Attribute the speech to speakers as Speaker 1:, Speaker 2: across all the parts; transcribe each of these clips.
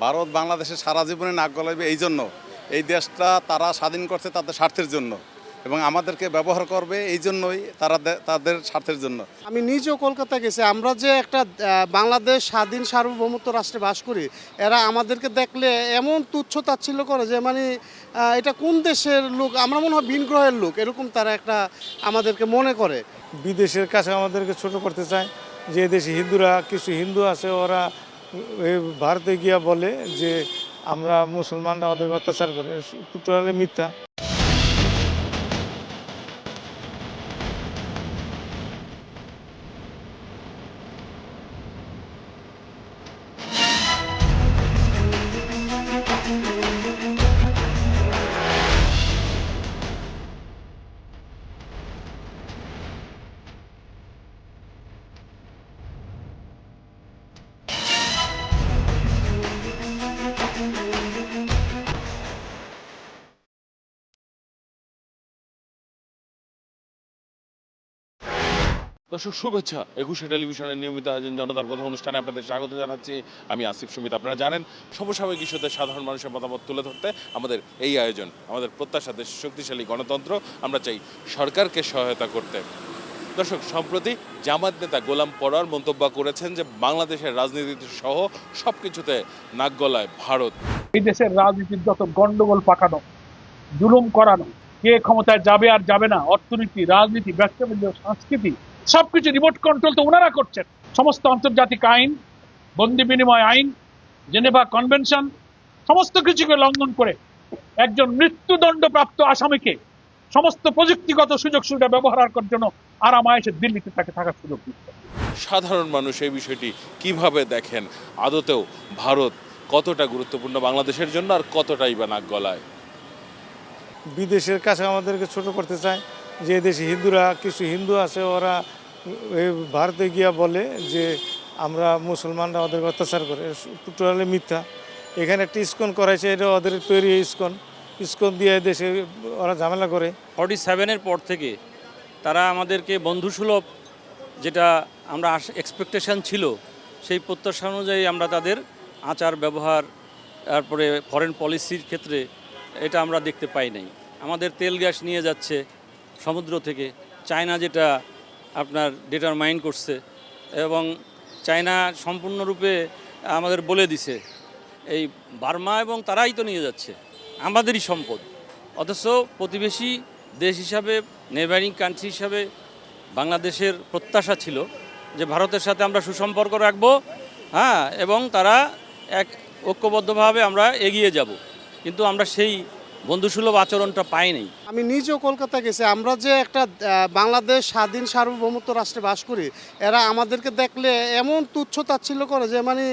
Speaker 1: ভারত বাংলাদেশে সারা জীবনে নাক গলাইবে এই জন্য, এই দেশটা তারা স্বাধীন করছে তাদের স্বার্থের জন্য এবং আমাদেরকে ব্যবহার করবে এই জন্যই তারা তাদের স্বার্থের জন্য।
Speaker 2: আমি নিজেও কলকাতা গেছি। আমরা যে একটা বাংলাদেশ স্বাধীন সার্বভৌমত্ব রাষ্ট্রে বাস করি, এরা আমাদেরকে দেখলে এমন তুচ্ছ তাচ্ছিল্য করে যে মানে এটা কোন দেশের লোক, আমরা মনে হয় ভিন গ্রহের লোক, এরকম তারা একটা আমাদেরকে মনে করে।
Speaker 3: বিদেশের কাছে আমাদেরকে ছোট করতে চায়। যে দেশে হিন্দুরা, কিছু হিন্দু আছে, ওরা ভারতে গিয়া বলে যে আমরা মুসলমানরা ওদের অত্যাচার করে, টোটালি মিথ্যা।
Speaker 4: দর্শক শুভেচ্ছা, ২১শে টেলিভিশনের নিয়মিত আয়োজন জনতার কথা অনুষ্ঠানে আপনাদের স্বাগত জানাচ্ছি। আমি আসিফ সুমিত। আপনারা জানেন সমসাময়িক ইস্যুতে সাধারণ মানুষের মতামত তুলে ধরতে আমাদের এই আয়োজন। আমাদের প্রত্যাশা দেশ শক্তিশালী গণতন্ত্র, আমরা চাই সরকারকে সহায়তা করতে। দর্শক, সম্প্রতি জামাত নেতা গোলাম পরোয়ার মন্তব্য করেছেন যে বাংলাদেশের রাজনীতি সহ সব কিছুতে নাক গলায় ভারত।
Speaker 5: এই দেশের রাজনীতির যত গন্ডগোল পাকানো, জুলুম করানো, কে ক্ষমতায় যাবে আর যাবে না, অর্থনীতি, রাজনীতি, ব্যবসা বাণিজ্য, সংস্কৃতি, সবকিছু রিমোট কন্ট্রোল তো ওনারা করছেন। সমস্ত আন্তর্জাতিক আইন, বন্দি বিনিময় আইন, জেনেভা কনভেনশন, সমস্ত কিছুকে লঙ্ঘন করে একজন মৃত্যুদণ্ডপ্রাপ্ত আসামিকে সমস্ত প্রযুক্তিগত সুযোগ সুবিধা ব্যবহার করার জন্য আরামায়েশে দিল্লিতে তাকে থাকার সুযোগ দিচ্ছে।
Speaker 4: সাধারণ মানুষ এই বিষয়টি কিভাবে দেখেন? আদতেও ভারত কতটা গুরুত্বপূর্ণ বাংলাদেশের জন্য, আর কতটাই বা নাক গলায়?
Speaker 3: বিদেশের কাছে আমাদেরকে ছোট করতে চায়। যে দেশে হিন্দুরা, কিছু হিন্দু আছে, ওরা ভারতে গিয়া বলে যে আমরা মুসলমানরা ওদের অত্যাচার করে, টোটালি মিথ্যা। এখানে একটা ইস্কন করাইছে, এটা ওদের তৈরি ইস্কন দিয়ে দেশে ওরা ঝামেলা করে।
Speaker 6: 47-এর পর থেকে তারা আমাদেরকে বন্ধুসুলভ, যেটা আমরা এক্সপেকটেশন ছিল, সেই প্রত্যাশা অনুযায়ী আমরা তাদের আচার ব্যবহার, তারপরে ফরেন পলিসির ক্ষেত্রে এটা আমরা দেখতে পাই নাই। আমাদের তেল গ্যাস নিয়ে যাচ্ছে সমুদ্র থেকে, চায়না যেটা আপনার ডিটারমাইন করছে, এবং চায়না সম্পূর্ণরূপে আমাদের বলে দিছে এই বার্মা, এবং তারাই তো নিয়ে যাচ্ছে আমাদেরই সম্পদ। অথচ প্রতিবেশী দেশ হিসাবে, নেবারিং কান্ট্রি হিসাবে বাংলাদেশের প্রত্যাশা ছিল যে ভারতের সাথে আমরা সুসম্পর্ক রাখবো, এবং তারা এক ঐক্যবদ্ধভাবে আমরা এগিয়ে যাব, কিন্তু আমরা সেই বন্ধুসুলভ আচরণটা পাই নাই।
Speaker 2: আমি নিজেও কলকাতা গেছি। আমরা যে একটা বাংলাদেশ স্বাধীন সার্বভৌমত্ব রাষ্ট্রে বাস করি, এরা আমাদেরকে দেখলে এমন তুচ্ছ তাচ্ছিল্য করে যে মানে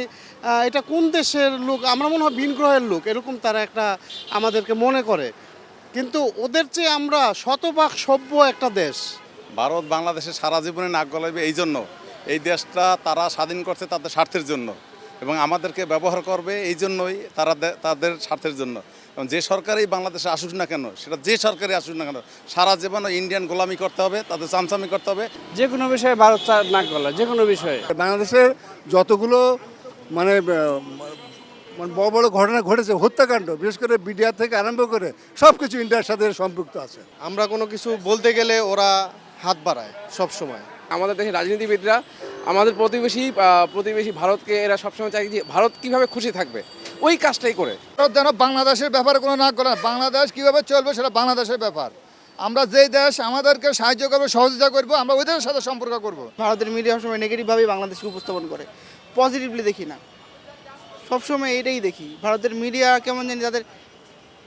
Speaker 2: এটা কোন দেশের লোক, আমরা মনে হয় ভিন গ্রহের লোক, এরকম তারা একটা আমাদেরকে মনে করে। কিন্তু ওদের চেয়ে আমরা শতভাগ সভ্য একটা দেশ।
Speaker 1: ভারত বাংলাদেশে সারা জীবনে নাক গলাইবে এই জন্য, এই দেশটা তারা স্বাধীন করছে তাদের স্বার্থের জন্য এবং আমাদেরকে ব্যবহার করবে এই জন্যই তারা তাদের স্বার্থের জন্য। এবং যে সরকারই বাংলাদেশে আসুক না কেন, সেটা যে সরকারই আসুক না কেন, সারা জীবন ইন্ডিয়ান গোলামি করতে হবে, তাদের চামচামি করতে হবে।
Speaker 7: যে কোনো বিষয়ে ভারত নাক গলায়, যে কোনো বিষয়ে।
Speaker 8: বাংলাদেশের যতগুলো মানে বড় বড় ঘটনা ঘটেছে, হত্যাকাণ্ড, বিশেষ করে বিডিআর থেকে আরম্ভ করে সব কিছু ইন্ডিয়ার সাথে সম্পৃক্ত আছে।
Speaker 2: আমরা কোনো কিছু বলতে গেলে ওরা হাত বাড়ায় সব সময়।
Speaker 7: আমাদের দেশের রাজনীতিবিদরা আমাদের প্রতিবেশী ভারতকে এরা সবসময় চাই যে ভারত কিভাবে খুশি থাকবে, ওই কাজটাই করে।
Speaker 8: ভারত যেন বাংলাদেশের ব্যাপারে কোনো নাক গলায় না। বাংলাদেশ কীভাবে চলবে সেটা বাংলাদেশের ব্যাপার। আমরা যেই দেশ আমাদেরকে সাহায্য করবে, সহযোগিতা করবো, আমরা ওদের সাথে সম্পর্ক করব।
Speaker 9: ভারতের মিডিয়া সবসময় নেগেটিভভাবেই বাংলাদেশকে উপস্থাপন করে, পজিটিভলি দেখি না। সবসময় এটাই দেখি, ভারতের মিডিয়া কেমন জানি তাদের,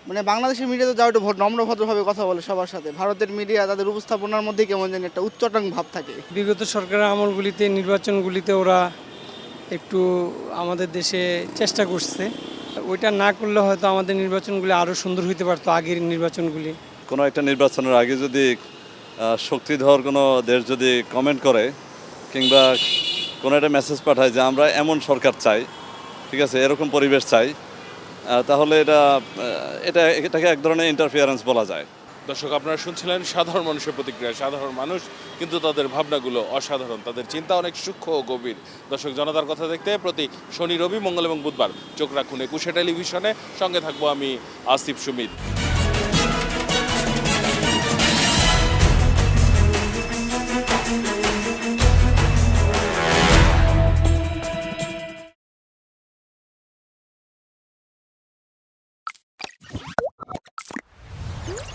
Speaker 9: মানে বাংলাদেশের মিডিয়া তো যাও একটু নম্রভদ্রভাবে কথা বলে সবার সাথে, ভারতের মিডিয়া তাদের উপস্থাপনার মধ্যেই কেমন জানি একটা উচ্চটাং ভাব থাকে।
Speaker 10: বিগত সরকারের আমলগুলিতে, নির্বাচনগুলিতে ওরা একটু আমাদের দেশে চেষ্টা করছে, ওইটা না করলে হয়তো আমাদের নির্বাচনগুলি আরও সুন্দর হইতে পারতো, আগের নির্বাচনগুলি।
Speaker 11: কোনো একটা নির্বাচনের আগে যদি শক্তিধর কোনো দেশ যদি কমেন্ট করে কিংবা কোনো একটা মেসেজ পাঠায় যে আমরা এমন সরকার চাই, ঠিক আছে, এরকম পরিবেশ চাই, তাহলে এটাকে এক ধরনের ইন্টারফিয়ারেন্স বলা যায়।
Speaker 4: দর্শক, আপনারা শুনছিলেন সাধারণ মানুষের প্রতিক্রিয়া। সাধারণ মানুষ কিন্তু তাদের ভাবনাগুলো অসাধারণ, তাদের চিন্তা অনেক সূক্ষ্ম ও গভীর। দর্শক, জনতার কথা দেখতে প্রতি শনি, রবি, মঙ্গল এবং বুধবার চোখ রাখুন একুশে টেলিভিশনে। সঙ্গে থাকবো আমি আসিফ সুমিত।